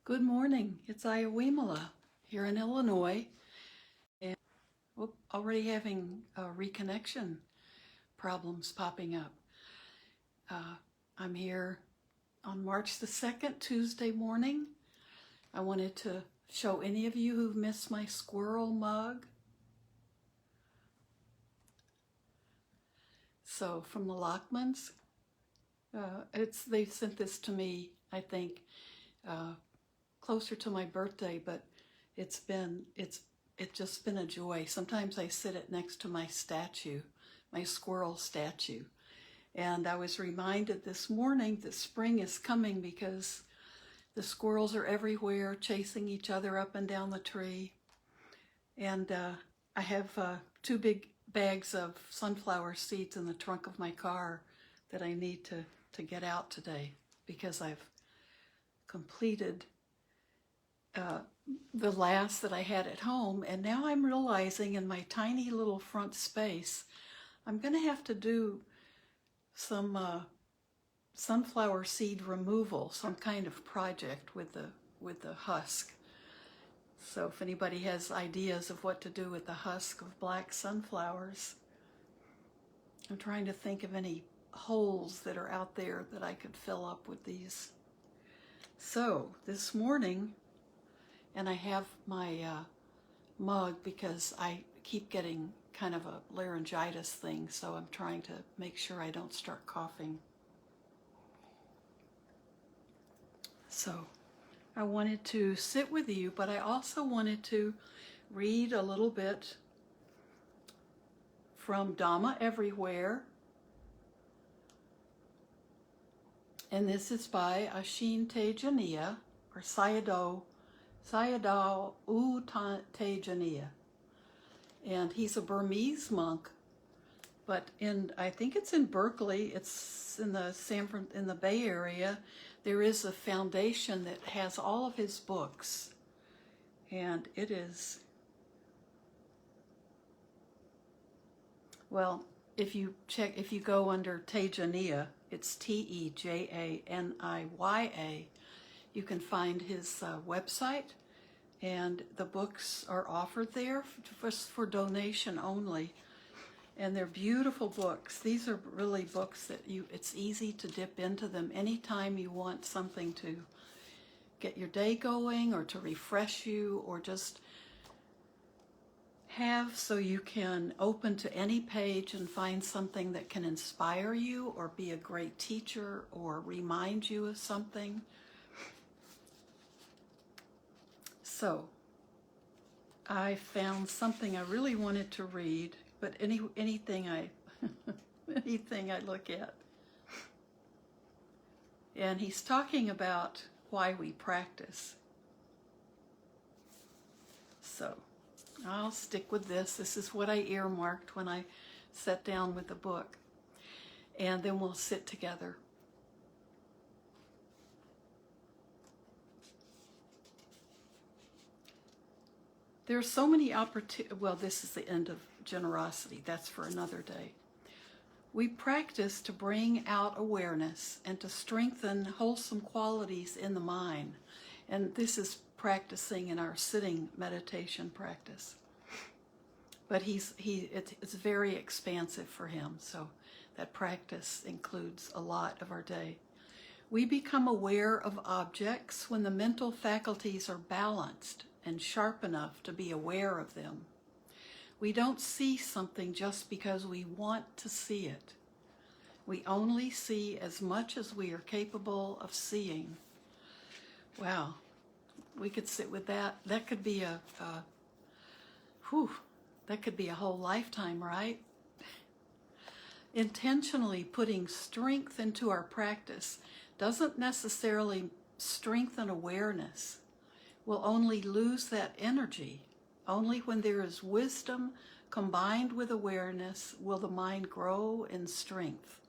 Good morning. It's Ayya Vimala here in Illinois, and already having reconnection problems popping up. I'm here on March the 2nd, Tuesday morning. I wanted to show any of you who've missed my squirrel mug. So from the Lockmans, they sent this to me, I think, closer to my birthday, but it's just been a joy. Sometimes I sit it next to my statue, my squirrel statue. And I was reminded this morning that spring is coming because the squirrels are everywhere chasing each other up and down the tree. And I have 2 big bags of sunflower seeds in the trunk of my car that I need to get out today because I've completed the last that I had at home, and now I'm realizing in my tiny little front space I'm going to have to do some sunflower seed removal, some kind of project with the husk. So if anybody has ideas of what to do with the husk of black sunflowers, I'm trying to think of any holes that are out there that I could fill up with these. So this morning, and I have my mug because I keep getting kind of a laryngitis thing, so I'm trying to make sure I don't start coughing. So I wanted to sit with you, but I also wanted to read a little bit from Dhamma Everywhere. And this is by Ashin Tejaniya, or Sayadaw U Tejaniya. And he's a Burmese monk, but I think it's in Berkeley, it's in the Bay Area. There is a foundation that has all of his books, and it is, well, if you go under Tejaniya, it's Tejaniya, you can find his website, and the books are offered there for donation only. And they're beautiful books. These are really books that it's easy to dip into them anytime you want something to get your day going or to refresh you or just have so you can open to any page and find something that can inspire you or be a great teacher or remind you of something. So I found something I really wanted to read, but anything I look at. And he's talking about why we practice. So I'll stick with this. This is what I earmarked when I sat down with the book. And then we'll sit together. There are so many opportunities. Well, this is the end of generosity. That's for another day. We practice to bring out awareness and to strengthen wholesome qualities in the mind. And this is practicing in our sitting meditation practice. But it's very expansive for him, so that practice includes a lot of our day. We become aware of objects when the mental faculties are balanced and sharp enough to be aware of them. We don't see something just because we want to see it. We only see as much as we are capable of seeing. Wow, we could sit with that. That could be that could be a whole lifetime, right? Intentionally putting strength into our practice doesn't necessarily strengthen awareness. We'll only lose that energy. Only when there is wisdom combined with awareness will the mind grow in strength.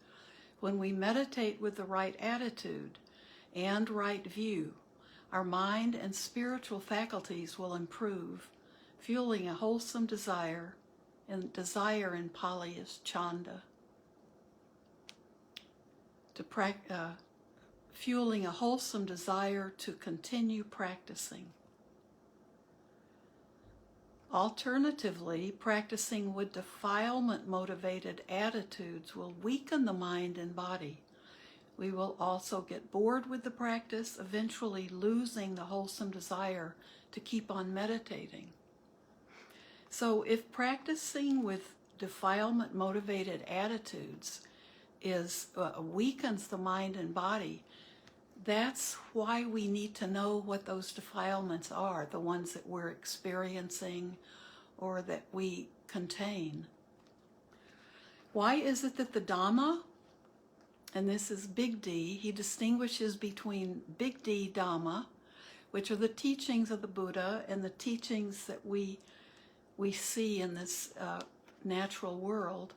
When we meditate with the right attitude and right view, our mind and spiritual faculties will improve, fueling a wholesome desire, and desire in Pali is chanda. fueling a wholesome desire to continue practicing. Alternatively, practicing with defilement-motivated attitudes will weaken the mind and body. We will also get bored with the practice, eventually losing the wholesome desire to keep on meditating. So if practicing with defilement-motivated attitudes weakens the mind and body, that's why we need to know what those defilements are, the ones that we're experiencing or that we contain. Why is it that the Dhamma, and this is big D, he distinguishes between big D Dhamma, which are the teachings of the Buddha and the teachings that we see in this natural world.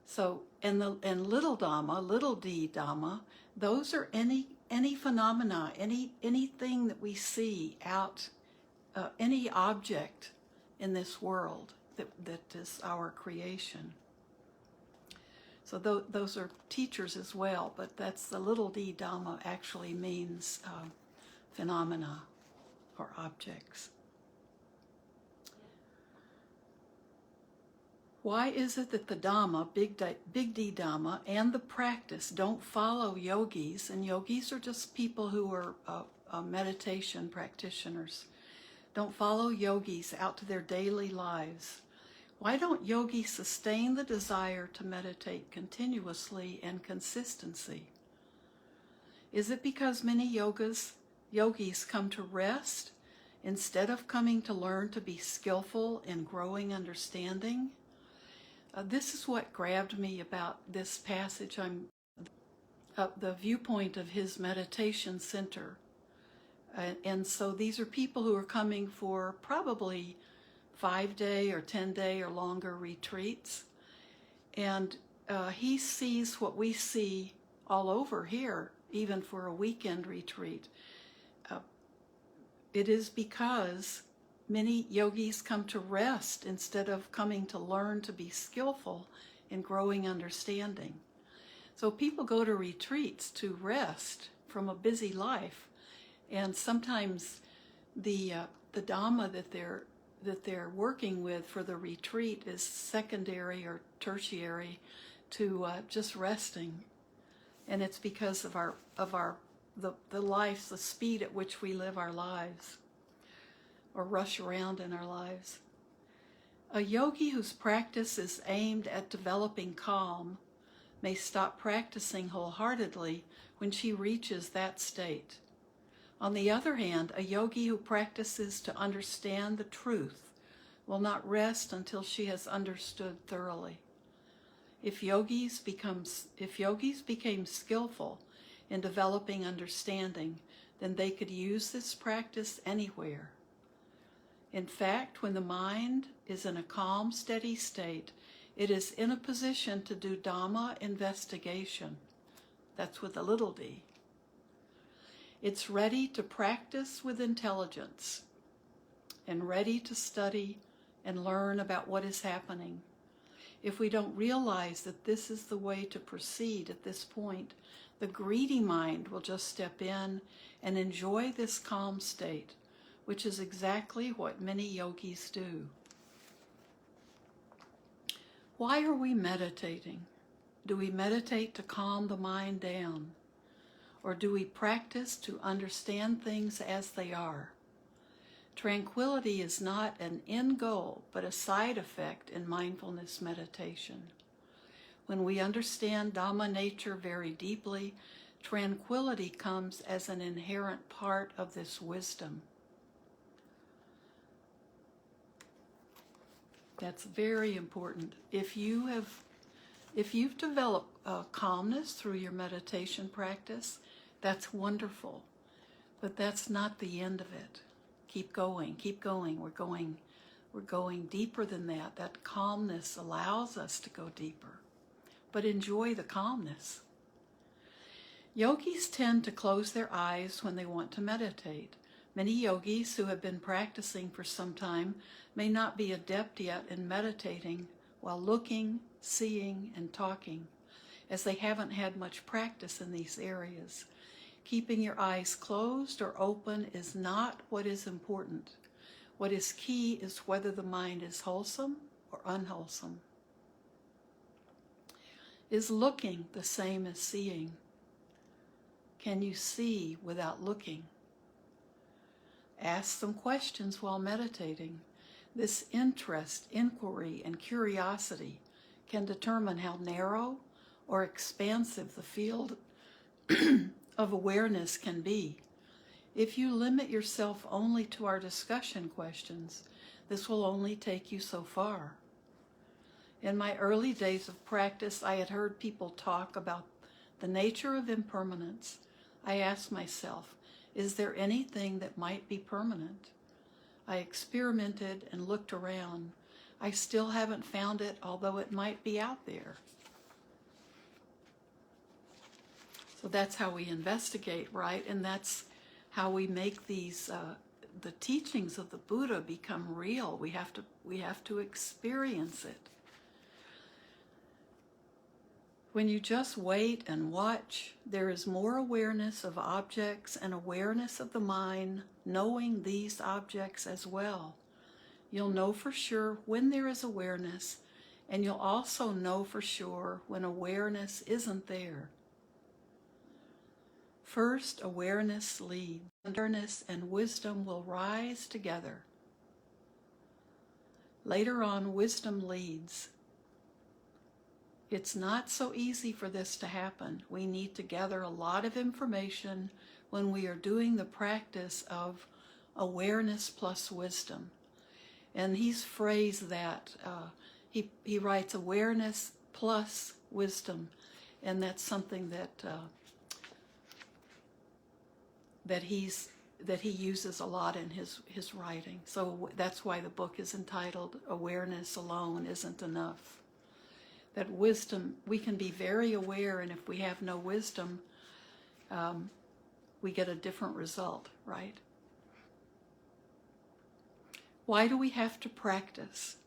So, and little Dhamma, little D Dhamma, those are any phenomena, anything that we see out, any object in this world that is our creation. So those are teachers as well, but that's the little D Dhamma actually means phenomena or objects. Why is it that the Dhamma, big D Dhamma, and the practice don't follow yogis? And yogis are just people who are meditation practitioners. Don't follow yogis out to their daily lives. Why don't yogis sustain the desire to meditate continuously and consistency? Is it because many yogis come to rest instead of coming to learn to be skillful in growing understanding? This is what grabbed me about this passage. The viewpoint of his meditation center. And so these are people who are coming for probably 5-day or 10-day or longer retreats. And he sees what we see all over here, even for a weekend retreat. It is because many yogis come to rest instead of coming to learn to be skillful in growing understanding. So people go to retreats to rest from a busy life, and sometimes the Dhamma that they're working with for the retreat is secondary or tertiary to just resting, and it's because of the life, the speed at which we live our lives, or rush around in our lives. A yogi whose practice is aimed at developing calm may stop practicing wholeheartedly when she reaches that state. On the other hand, a yogi who practices to understand the truth will not rest until she has understood thoroughly. If yogis became skillful in developing understanding, then they could use this practice anywhere. In fact, when the mind is in a calm, steady state, it is in a position to do Dhamma investigation. That's with a little d. It's ready to practice with intelligence and ready to study and learn about what is happening. If we don't realize that this is the way to proceed at this point, the greedy mind will just step in and enjoy this calm state, which is exactly what many yogis do. Why are we meditating? Do we meditate to calm the mind down? Or do we practice to understand things as they are? Tranquility is not an end goal, but a side effect in mindfulness meditation. When we understand Dhamma nature very deeply, tranquility comes as an inherent part of this wisdom. That's very important. If you've developed calmness through your meditation practice, that's wonderful. But that's not the end of it. Keep going, keep going. We're going deeper than that. That calmness allows us to go deeper. But enjoy the calmness. Yogis tend to close their eyes when they want to meditate. Many yogis who have been practicing for some time may not be adept yet in meditating while looking, seeing, and talking, as they haven't had much practice in these areas. Keeping your eyes closed or open is not what is important. What is key is whether the mind is wholesome or unwholesome. Is looking the same as seeing? Can you see without looking? Ask some questions while meditating. This interest, inquiry, and curiosity can determine how narrow or expansive the field of awareness can be. If you limit yourself only to our discussion questions, this will only take you so far. In my early days of practice, I had heard people talk about the nature of impermanence. I asked myself, is there anything that might be permanent? I experimented and looked around. I still haven't found it, although it might be out there. So that's how we investigate, right? And that's how we make these the teachings of the Buddha become real. We have to experience it. When you just wait and watch, there is more awareness of objects and awareness of the mind, knowing these objects as well. You'll know for sure when there is awareness, and you'll also know for sure when awareness isn't there. First, awareness leads. Awareness and wisdom will rise together. Later on, wisdom leads. It's not so easy for this to happen. We need to gather a lot of information when we are doing the practice of awareness plus wisdom. And he's phrased that, he writes awareness plus wisdom, and that's something that he uses a lot in his writing. So that's why the book is entitled Awareness Alone Isn't Enough. That wisdom, we can be very aware, and if we have no wisdom, we get a different result, right? Why do we have to practice?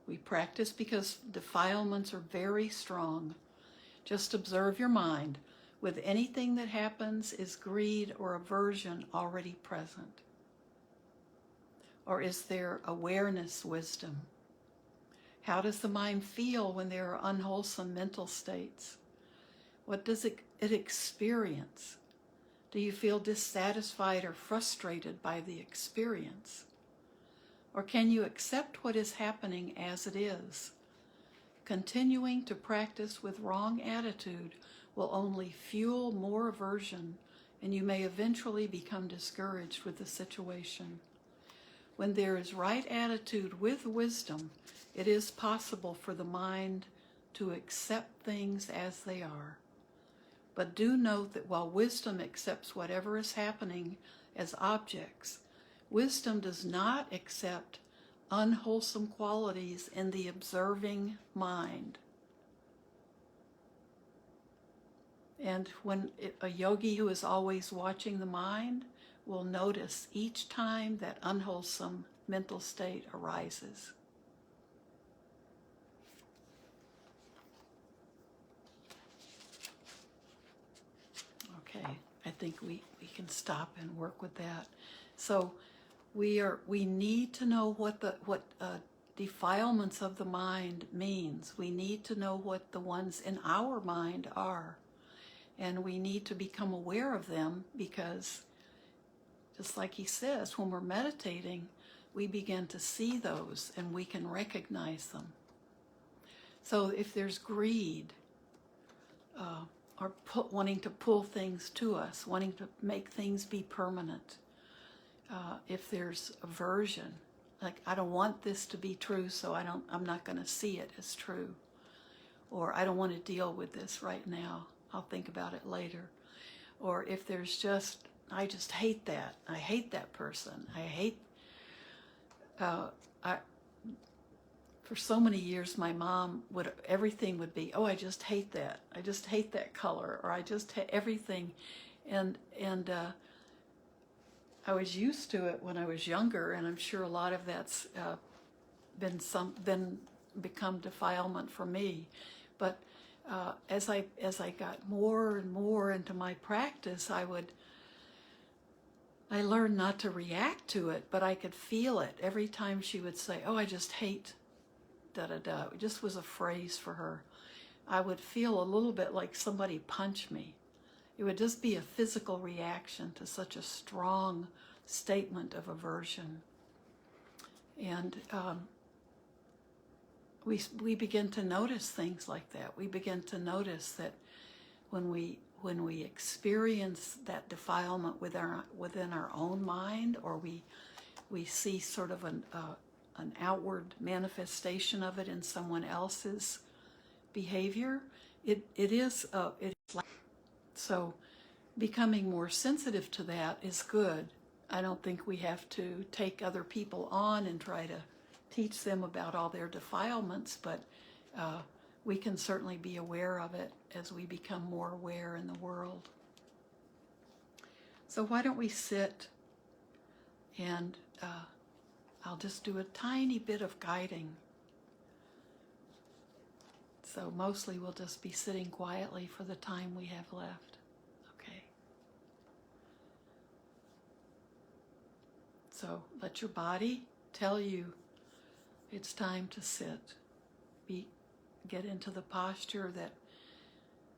We practice because defilements are very strong. Just observe your mind. With anything that happens, is greed or aversion already present? Or is there awareness, wisdom? How does the mind feel when there are unwholesome mental states? What does it experience? Do you feel dissatisfied or frustrated by the experience? Or can you accept what is happening as it is? Continuing to practice with wrong attitude will only fuel more aversion, and you may eventually become discouraged with the situation. When there is right attitude with wisdom, it is possible for the mind to accept things as they are. But do note that while wisdom accepts whatever is happening as objects, wisdom does not accept unwholesome qualities in the observing mind. And when a yogi who is always watching the mind will notice each time that unwholesome mental state arises. Okay, I think we can stop and work with that. So we need to know what defilements of the mind means. We need to know what the ones in our mind are. And we need to become aware of them, because just like he says, when we're meditating, we begin to see those and we can recognize them. So if there's greed, or wanting to pull things to us, wanting to make things be permanent, if there's aversion, like I don't want this to be true, so I'm not going to see it as true, or I don't want to deal with this right now, I'll think about it later. Or if there's I just hate that. I hate that person. For so many years, my mom everything would be, oh, I just hate that. I just hate that color, or I just hate everything. And I was used to it when I was younger, and I'm sure a lot of that's become defilement for me. But as I got more and more into my practice, I would I learned not to react to it, but I could feel it every time she would say, "Oh, I just hate da-da-da." It just was a phrase for her. I would feel a little bit like somebody punched me. It would just be a physical reaction to such a strong statement of aversion. And we begin to notice things like that. We begin to notice that when we experience that defilement within our own mind, or we see sort of an outward manifestation of it in someone else's behavior, it's like, so becoming more sensitive to that is good. I don't think we have to take other people on and try to teach them about all their defilements, but we can certainly be aware of it as we become more aware in the world. So why don't we sit, and I'll just do a tiny bit of guiding. So mostly we'll just be sitting quietly for the time we have left. Okay. So let your body tell you it's time to sit. Get into the posture that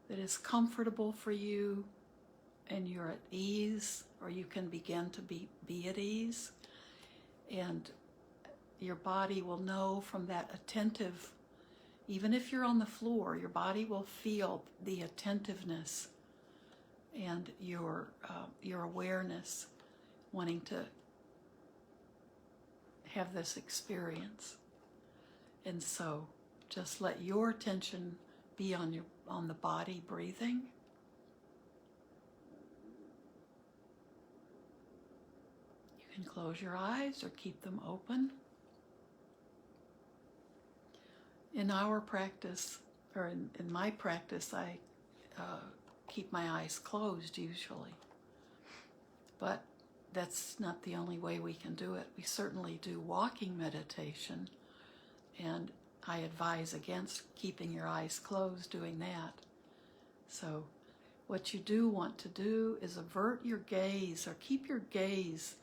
is comfortable for you and you're at ease, or you can begin to be at ease. And your body will know from that attentive, even if you're on the floor, your body will feel the attentiveness and your awareness wanting to have this experience. And so just let your attention be on the body breathing. You can close your eyes or keep them open. In our practice, or in my practice, I keep my eyes closed usually. But that's not the only way we can do it. We certainly do walking meditation, and I advise against keeping your eyes closed doing that. So what you do want to do is avert your gaze, or keep your gaze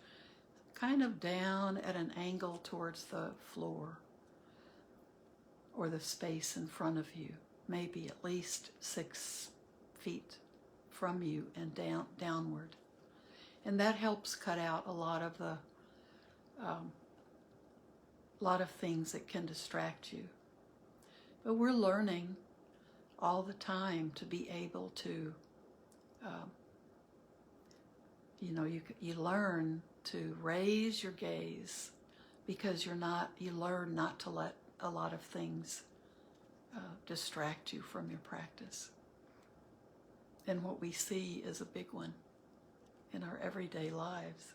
kind of down at an angle towards the floor or the space in front of you, maybe at least 6 feet from you and downward. And that helps cut out a lot of the things that can distract you. But we're learning all the time to be able to, you learn to raise your gaze, because you learn not to let a lot of things distract you from your practice. And what we see is a big one in our everyday lives.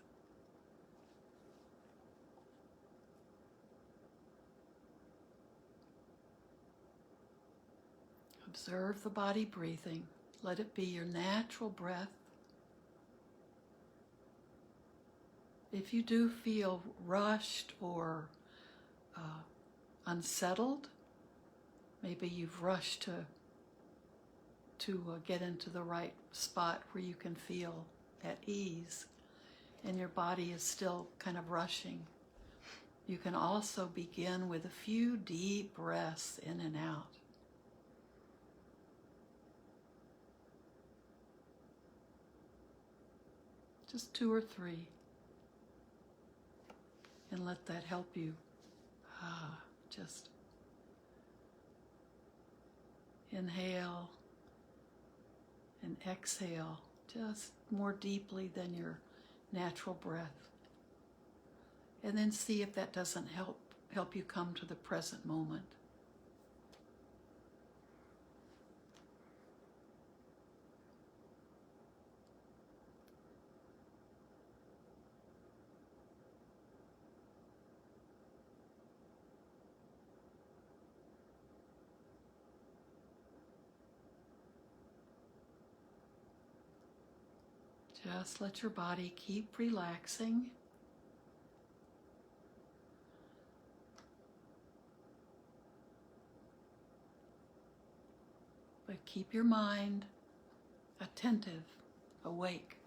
Observe the body breathing. Let it be your natural breath. If you do feel rushed or unsettled, maybe you've rushed to get into the right spot where you can feel at ease, and your body is still kind of rushing. You can also begin with a few deep breaths in and out. Just 2 or 3. And let that help you. Just inhale and exhale just more deeply than your natural breath. And then see if that doesn't help you come to the present moment. Just let your body keep relaxing. But keep your mind attentive, awake.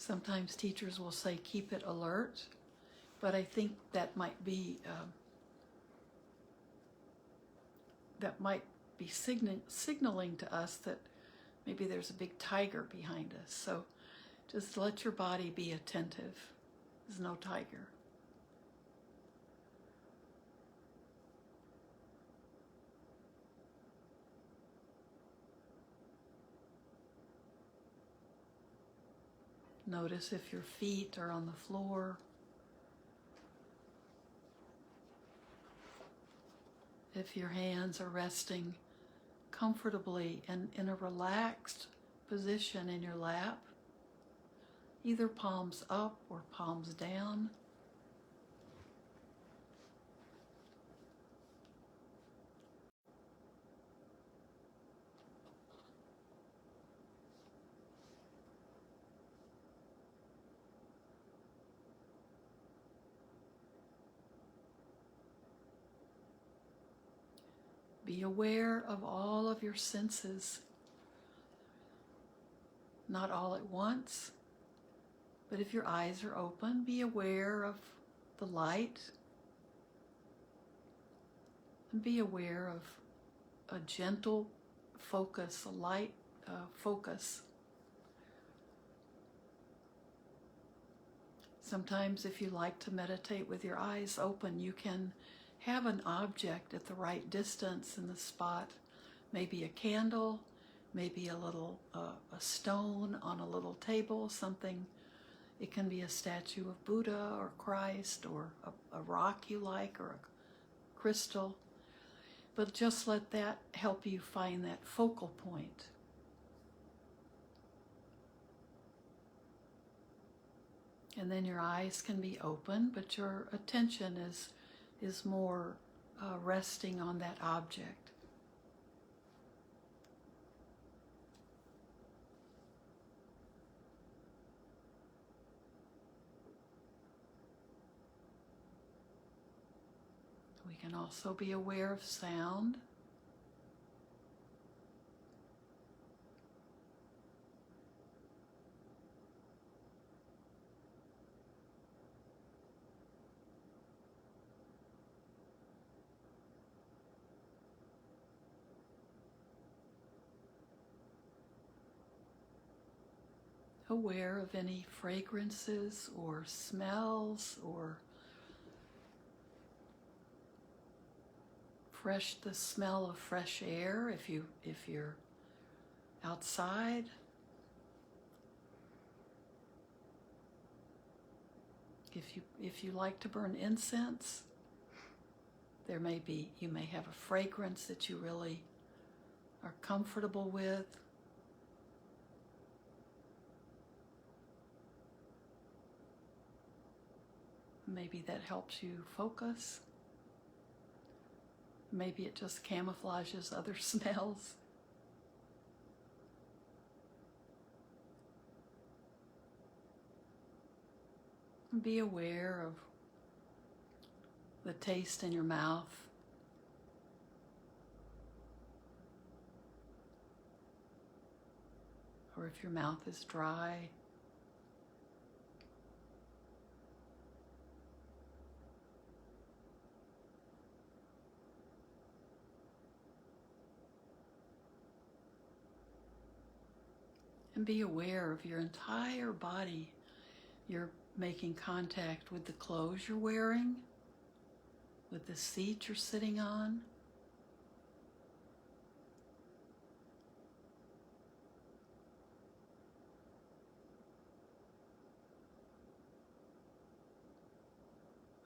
Sometimes teachers will say, keep it alert, but I think that might be signaling to us that maybe there's a big tiger behind us. So just let your body be attentive. There's no tiger. Notice if your feet are on the floor. If your hands are resting comfortably and in a relaxed position in your lap, either palms up or palms down. Be aware of all of your senses, not all at once, but if your eyes are open, be aware of the light, and be aware of a gentle focus, a light focus. Sometimes if you like to meditate with your eyes open, you can have an object at the right distance in the spot, maybe a candle, maybe a little a stone on a little table, something. It can be a statue of Buddha or Christ or a rock you like or a crystal. But just let that help you find that focal point. And then your eyes can be open, but your attention is more resting on that object. We can also be aware of sound. Aware of any fragrances or smells or the smell of fresh air if you're outside. If you like to burn incense, you may have a fragrance that you really are comfortable with. Maybe that helps you focus. Maybe it just camouflages other smells. Be aware of the taste in your mouth. Or if your mouth is dry. And be aware of your entire body. You're making contact with the clothes you're wearing, with the seat you're sitting on.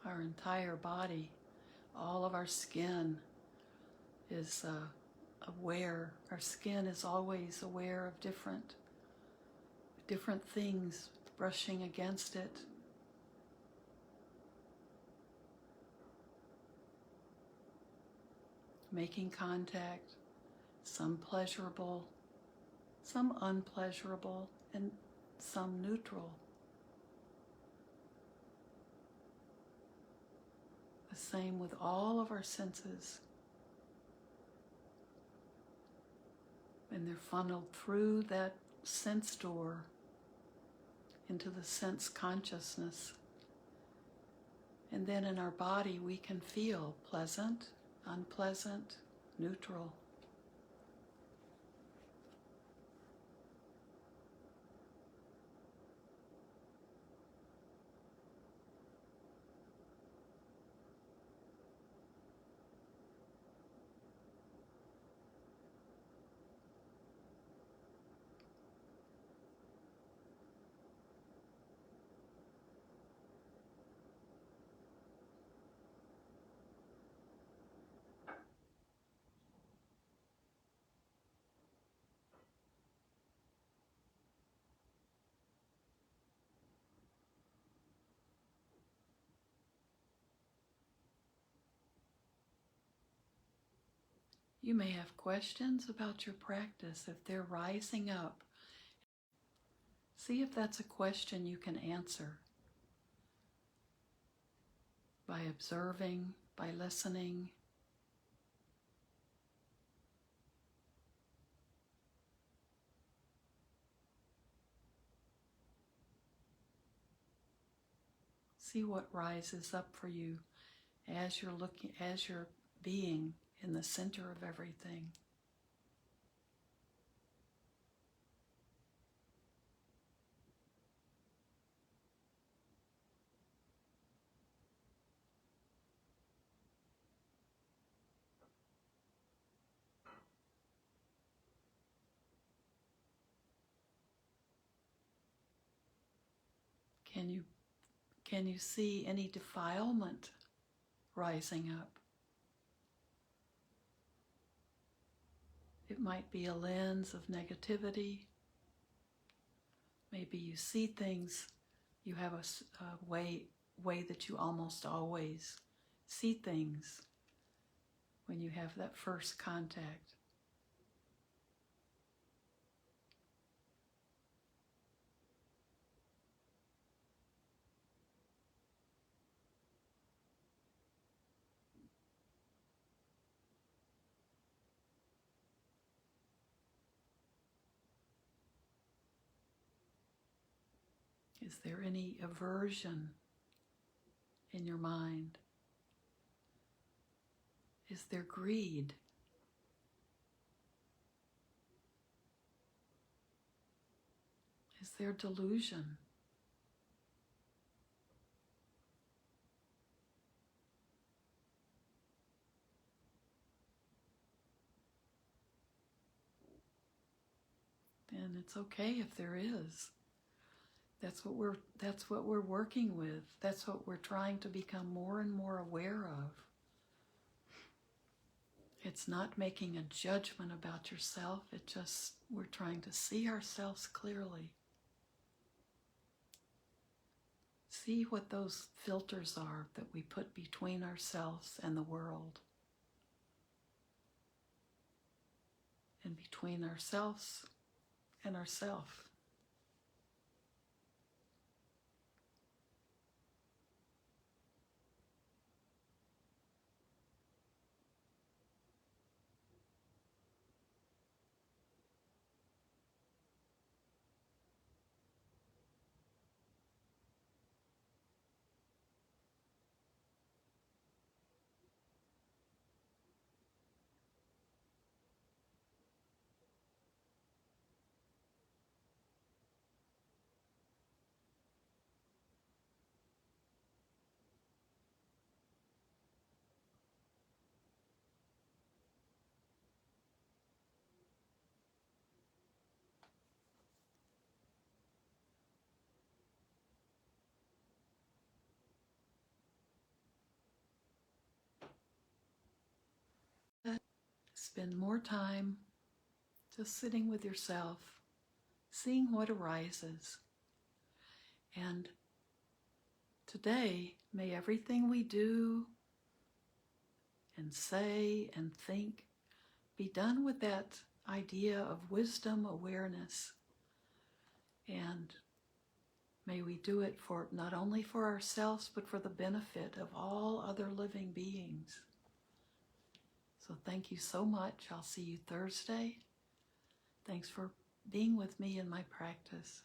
Our entire body, all of our skin is aware. Our skin is always aware of different things brushing against it. Making contact, some pleasurable, some unpleasurable, and some neutral. The same with all of our senses. And they're funneled through that sense door into the sense consciousness. And then in our body we can feel pleasant, unpleasant, neutral. You may have questions about your practice. If they're rising up, see if that's a question you can answer by observing, by listening. See what rises up for you as you're being in the center of everything. Can you see any defilement rising up? It might be a lens of negativity. Maybe you see things, you have a way that you almost always see things when you have that first contact. Is there any aversion in your mind? Is there greed? Is there delusion? And it's okay if there is. That's what we're working with. That's what we're trying to become more and more aware of. It's not making a judgment about yourself. We're trying to see ourselves clearly. See what those filters are that we put between ourselves and the world. And between ourselves and ourself. Spend more time just sitting with yourself, seeing what arises. And today, may everything we do and say and think be done with that idea of wisdom, awareness. And may we do it for not only for ourselves, but for the benefit of all other living beings. So thank you so much. I'll see you Thursday. Thanks for being with me in my practice.